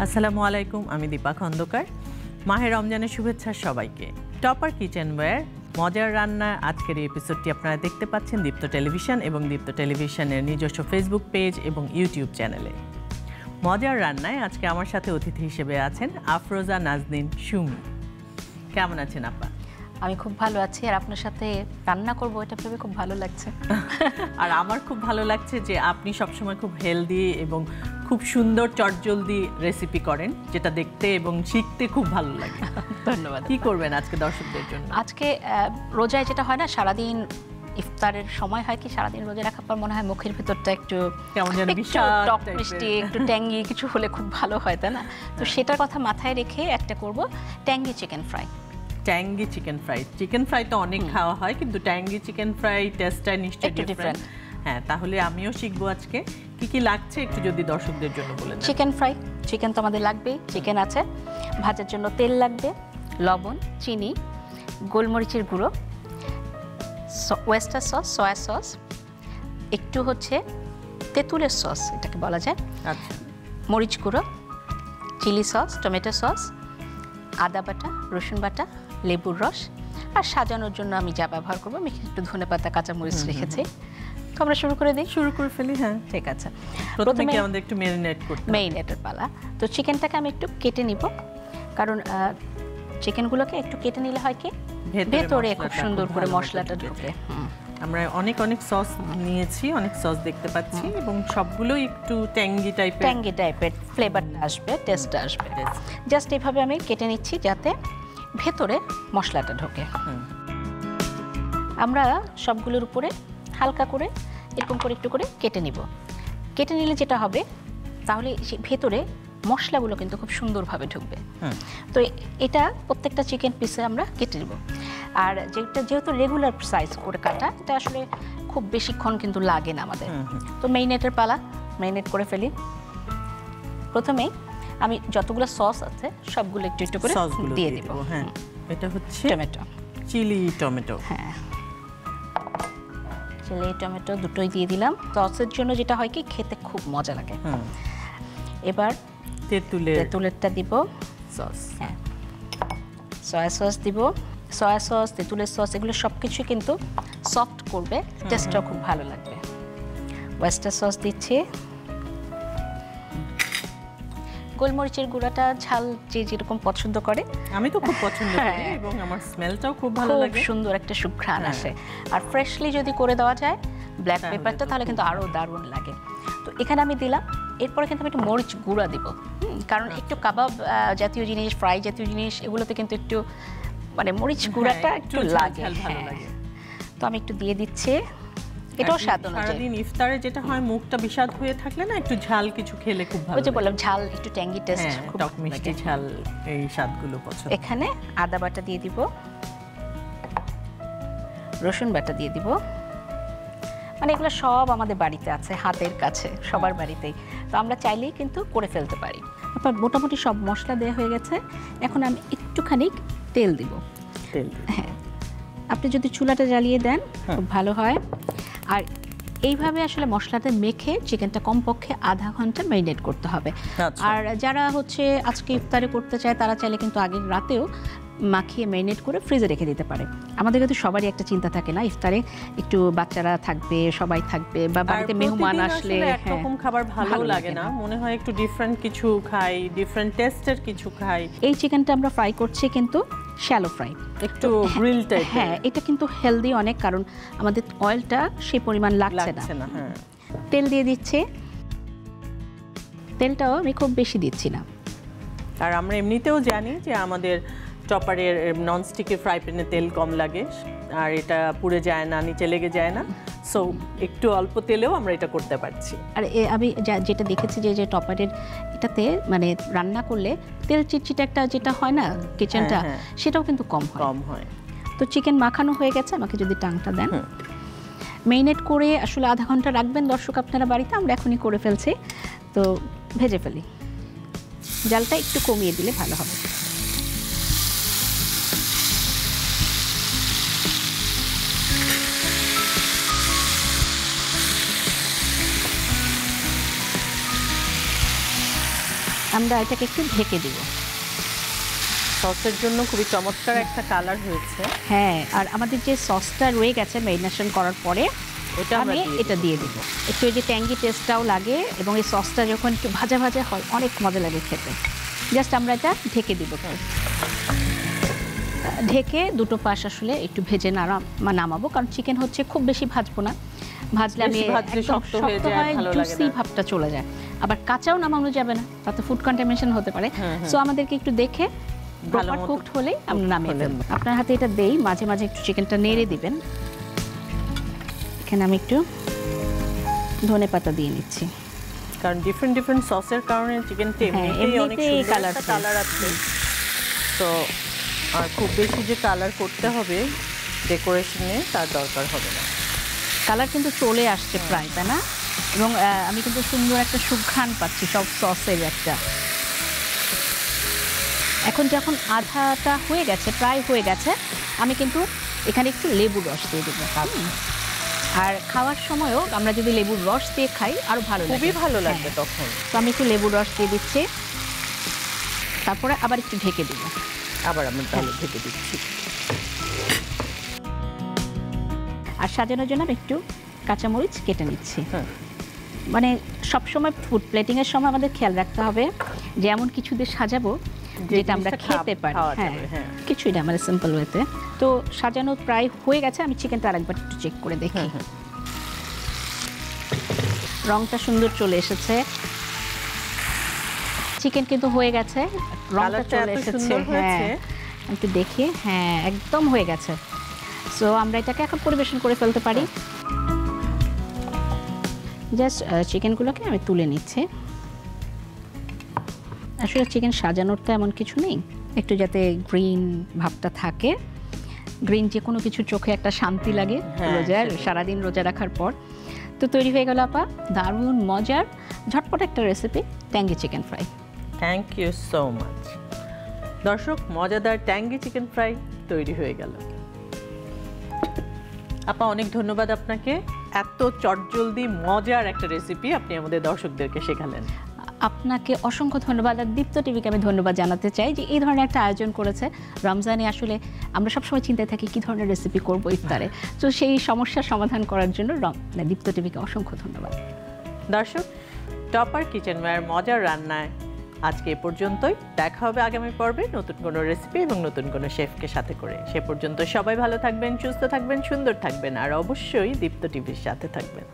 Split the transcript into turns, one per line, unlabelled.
আসসালামু আলাইকুম, আমি দীপা খন্দকার। মাহে রমজানের শুভেচ্ছা সবাইকে। টপার কিচেনওয়্যার মজার রান্না আজকের এই এপিসোডটি আপনারা দেখতে পাচ্ছেন দীপ্ত টেলিভিশন এবং দীপ্ত টেলিভিশনের নিজস্ব ফেসবুক পেজ এবং ইউটিউব চ্যানেলে। মজার রান্নায় আজকে আমার সাথে অতিথি হিসেবে আছেন আফরোজা নাজনীন সুমি। কেমন আছেন আপা?
আমি খুব ভালো আছি, আর আপনার সাথে রান্না করব এটা ভেবে খুব ভালো লাগছে।
আর আমার খুব ভালো লাগছে যে আপনি সবসময় খুব হেলদি এবং খুব সুন্দর চটজলদি রেসিপি করেন, যেটা দেখতে এবং শিখতে খুব ভালো লাগে।
ধন্যবাদ।
কি করবেন আজকে দর্শকদের জন্য?
আজকে রোজায় যেটা হয় না, সারাদিন ইফতারের সময় হয় কি সারাদিন রোজা রাখার পর মনে হয় মুখের ভিতরটা একটু
কেমন যেন
টক মিষ্টি, একটু ট্যাঙ্গি কিছু হলে খুব ভালো হয়, তাই না? তো সেটার কথা মাথায় রেখে একটা করব tangy chicken fry.
Tangy chicken fry. Chicken fry তো অনেক খাওয়া হয়, কিন্তু ট্যাঙ্গি চিকেন ফ্রাই টেস্টটা নিশ্চয়ই ডিফারেন্ট। হ্যাঁ, তাহলে আমিও শিখবো আজকে। কি কি লাগছে একটু যদি দর্শকদের জন্য বলেন।
চিকেন ফ্রাই, চিকেন তো আমাদের লাগবেই। চিকেন আছে, ভাজার জন্য তেল লাগবে, লবণ, চিনি, গোলমরিচের গুঁড়ো, ওয়েস্টার সস, সয়া সস, একটু হচ্ছে তেঁতুলের সস এটাকে বলা যায়,
আচ্ছা,
মরিচ গুঁড়ো, চিলি সস, টমেটো সস, আদা বাটা, রসুন বাটা, লেবুর রস, আর সাজানোর জন্য আমি যা ব্যবহার করবো আমি একটু ধনেপাতা, কাঁচামরিচ রেখেছি। তো আমরা শুরু করে দিই।
শুরু করে ফেলি। হ্যাঁ,
ঠিক আছে।
প্রথমে আমাদের একটু ম্যারিনেট করতে হবে।
ম্যারিনেটের পালা। তো চিকেনটাকে আমি একটু কেটে নিব, কারণ চিকেনগুলোকে একটু কেটে নিলে হয় কি ভেতরে খুব সুন্দর করে মশলাটা ঢোকে।
আমরা অনেক সস নিয়েছি, অনেক সস দেখতে পাচ্ছি এবং সবগুলোই একটু ট্যাঙ্গি টাইপের
ফ্লেভারটা আসবে, টেস্টটা আসবে। জাস্ট এইভাবে আমি কেটে নিচ্ছি যাতে ভেতরে মশলাটা ঢোকে। আমরা সবগুলোর উপরে হালকা করে এরকম করে একটু করে কেটে নিব। কেটে নিলে যেটা হবে, তাহলে ভেতরে মশলাগুলো কিন্তু খুব সুন্দরভাবে ঢুকবে। তো এটা প্রত্যেকটা চিকেন পিসে আমরা কেটে নেব। আর যেহেতু রেগুলার সাইজ করে কাটা, এটা আসলে খুব বেশিক্ষণ কিন্তু লাগে না আমাদের। তো ম্যারিনেটের পালা, ম্যারিনেট করে ফেলি। প্রথমে আমি যতগুলো সস আছে সবগুলো একটু একটু করে দিয়ে দিব।
হ্যাঁ, এটা হচ্ছে
টমেটো,
চিলি টমেটো।
হ্যাঁ, চিলি টমেটো দুটোই দিয়ে দিলাম। সসের জন্য যেটা হয় কি খেতে খুব মজা লাগে। এবার তেঁতুলেরটা দিব,
সস,
হ্যাঁ, সয়া সস দিব। সয়া সস, তেঁতুলের সস, এগুলো সব কিছু কিন্তু সফট করবে, টেস্টটাও খুব ভালো লাগবে। ওয়েস্টার সস দিচ্ছি। গোলমরিচের গুঁড়াটা ঝাল যে যেরকম পছন্দ করে,
আমি তো খুব পছন্দ করি এবং আমার স্মেলটাও খুব ভালো লাগে,
খুব সুন্দর একটা সুঘ্রাণ আসে। আর ফ্রেশলি যদি করে দেওয়া যায় ব্ল্যাক পেপারটা, তাহলে কিন্তু আরও দারুণ লাগে। তো এখানে আমি দিলাম। এরপরে কিন্তু আমি একটু মরিচ গুঁড়া দিব, কারণ একটু কাবাব জাতীয় জিনিস, ফ্রাই জাতীয় জিনিস, এগুলোতে কিন্তু একটু মানে মরিচ গুঁড়াটা একটু লাগে, ভালো লাগে। তো আমি একটু দিয়ে দিচ্ছি। এটাও স্বাদ অনুযায়ী।
সারাদিন ইফতারে যেটা হয়, মুখটা বিষাদ হয়ে থাকলে না, একটু ঝাল কিছু খেলে খুব ভালো লাগে।
ওই যে বললাম ঝাল, একটু ট্যাঙ্গি টেস্ট,
টক মিষ্টি ঝাল, এই স্বাদগুলো পছন্দ।
এখানে আদা বাটা দিয়ে দিব, রসুন বাটা দিয়ে দিব। মানে এগুলো সব আমাদের বাড়িতে আছে, হাতের কাছে, সবার বাড়িতেই। তো আমরা চাইলেই কিন্তু করে ফেলতে পারি। তারপর মোটামুটি সব মশলা দেওয়া হয়ে গেছে। এখন আমি একটুখানি তেল দিব। হ্যাঁ, আপনি যদি চুলাটা জ্বালিয়ে দেন খুব ভালো হয়। আর এইভাবে আসলে মশলাটা মেখে চিকেনটা কমপক্ষে আধা ঘন্টা ম্যারিনেট করতে হবে। আর যারা হচ্ছে আজকে ইফতারে করতে চায়, তারা চাইলে কিন্তু আগের রাতেও মাখিয়ে ম্যারিনেট করে ফ্রিজে রেখে দিতে পারে। আমাদের কিন্তু সবারই একটা চিন্তা থাকে না, ইফতারে একটু বাচ্চারা থাকবে, সবাই থাকবে, বা বাড়িতে মেহমান আসলে
একরকম খাবার ভালো লাগে না, মনে হয় একটু ডিফারেন্ট কিছু খাই, ডিফারেন্ট টেস্টের কিছু খাই।
এই চিকেনটা আমরা ফ্রাই করছি কিন্তু শ্যালো ফ্রাই,
একটু গ্রিল টাইপ।
হ্যাঁ, এটা কিন্তু হেলদি অনেক, কারণ আমাদের অয়েলটা সেই পরিমাণ লাগছে না।
হ্যাঁ,
তেল দিয়ে দিচ্ছে। তেলটাও আমি খুব বেশি দিচ্ছি না।
আর আমরা এমনিতেও জানি যে আমাদের টপারের ননস্টিকের ফ্রাই প্যানে তেল কম লাগে, আর এটা পুড়ে যায় না, নিচে লেগে যায় না। সো একটু অল্প তেলেও আমরা এটা করতে পারছি। আর
আমি যেটা দেখেছি যে টপারের এটাতে মানে রান্না করলে তেল চিটচিটে একটা যেটা হয় না কিচেনটা, সেটাও কিন্তু কম হয়। তো চিকেন মাখানো হয়ে গেছে। আমাকে যদি টাংটা দেন। ম্যারিনেট করে আসলে আধা ঘন্টা রাখবেন দর্শক আপনারা বাড়িতে, আমরা এখনই করে ফেলছি। তো ভেজে ফেলি। জালটা একটু কমিয়ে দিলে ভালো হবে। আমরা এটাকে একটু ঢেকে দিব।
সসের জন্য খুবই চমৎকার একটা কালার হয়েছে।
হ্যাঁ, আর আমাদের যে সসটা রয়ে গেছে ম্যারিনেশন করার পরে আমি এটা দিয়ে দিব। একটু এই যে ট্যাঙ্গি টেস্টটাও লাগে এবং এই সসটা যখন একটু ভাজা ভাজা হয় অনেক মজা লাগে খেতে। জাস্ট আমরা এটা ঢেকে দিব। ঢেকে দুটো পাশ আসলে একটু ভেজে নামাবো, কারণ চিকেন হচ্ছে খুব বেশি ভাজবো না, ভাজলে আমি শক্ত হয়, জুসি ভাবটা চলে যায়। আবার কাঁচাও নামানো যাবে না, তাতে ফুড কন্টামিনেশন হতে পারে। সো আমাদেরকে একটু দেখে প্রপার কুকড হলেই আমরা নামিয়ে ফেলবো। আপনার হাতে এটা দেই, মাঝে মাঝে একটু চিকেনটা নেড়ে দিবেন। এখানে আমি একটু ধনেপাতা দিয়ে নিচ্ছি,
কারণ ডিফারেন্ট সসের কারণে চিকেনটা এমনিতেই অনেক সুন্দর কালার আছে। তো আর খুব বেশি যে কালার করতে হবে ডেকোরেশনে তার দরকার হবে না।
কালার কিন্তু চলে আসছে প্রায়, তাই না? এবং আমি কিন্তু সুন্দর একটা সুঘ্রাণ পাচ্ছি সব সসের একটা। এখন যখন আধাটা হয়ে গেছে, প্রায় হয়ে গেছে, আমি কিন্তু এখানে একটু লেবুর রস দিয়ে দেবো। আর খাওয়ার সময়ও আমরা যদি লেবুর রস দিয়ে খাই আরও ভালো লাগবে,
খুবই ভালো লাগবে তখন।
তো আমি একটু লেবুর রস দিয়ে দিচ্ছি, তারপরে আবার একটু ঢেকে দেবো।
আবার আমি তাহলে ঢেকে দিচ্ছি।
আর সাজানোর জন্য আমি একটু কাঁচামরিচ কেটে নিচ্ছি। মানে সবসময় ফুড প্লেটিংয়ের সময় আমাদের খেয়াল রাখতে হবে যে এমন কিছু দিয়ে সাজাবো যেটা আমরা খেতে পারি। হ্যাঁ, কিছুই না, আমাদের সিম্পল ওয়েতে। তো সাজানো প্রায় হয়ে গেছে, আমি চিকেনটা আরেকবার একটু চেক করে দেখি। রংটা সুন্দর চলে এসেছে, চিকেন কিন্তু হয়ে গেছে, রংটা চলে এসেছে। হ্যাঁ, একটু দেখি, হ্যাঁ একদম হয়ে গেছে। সো আমরা এটাকে এখন পরিবেশন করে ফেলতে পারি। জাস্ট চিকেনগুলোকে আমি তুলে নিচ্ছি। আসলে চিকেন সাজানোর তো এমন কিছু নেই, একটু যাতে গ্রিন ভাবটা থাকে। গ্রিন যে কোনো কিছু চোখে একটা শান্তি লাগে রোজার, সারাদিন রোজা রাখার পর। তো তৈরি হয়ে গেল আপা দারুণ মজার ঝটপট একটা recipe, tangy chicken fry.
Thank you so much. দর্শক, মজাদার ট্যাঙ্গি চিকেন ফ্রাই তৈরি হয়ে গেল। আপা অনেক ধন্যবাদ আপনাকে, এত চটজলদি মজার একটা রেসিপি আপনি আমাদের দর্শকদেরকে শেখালেন।
আপনাকে অসংখ্য ধন্যবাদ। আর দীপ্ত টিভিকে আমি ধন্যবাদ জানাতে চাই যে এই ধরনের একটা আয়োজন করেছে। রমজানে আসলে আমরা সবসময় চিন্তায় থাকি কী ধরনের রেসিপি করবো ইফতারে, তো সেই সমস্যার সমাধান করার জন্য দীপ্ত টিভিকে অসংখ্য ধন্যবাদ।
দর্শক, টপার কিচেনওয়্যার মজার রান্নায় আজকে এ পর্যন্তই। দেখা হবে আগামী পর্বে নতুন কোনো রেসিপি এবং নতুন কোনো শেফকে সাথে করে। সে পর্যন্ত সবাই ভালো থাকবেন, সুস্থ থাকবেন, সুন্দর থাকবেন, আর অবশ্যই দীপ্ত টিভির সাথে থাকবেন।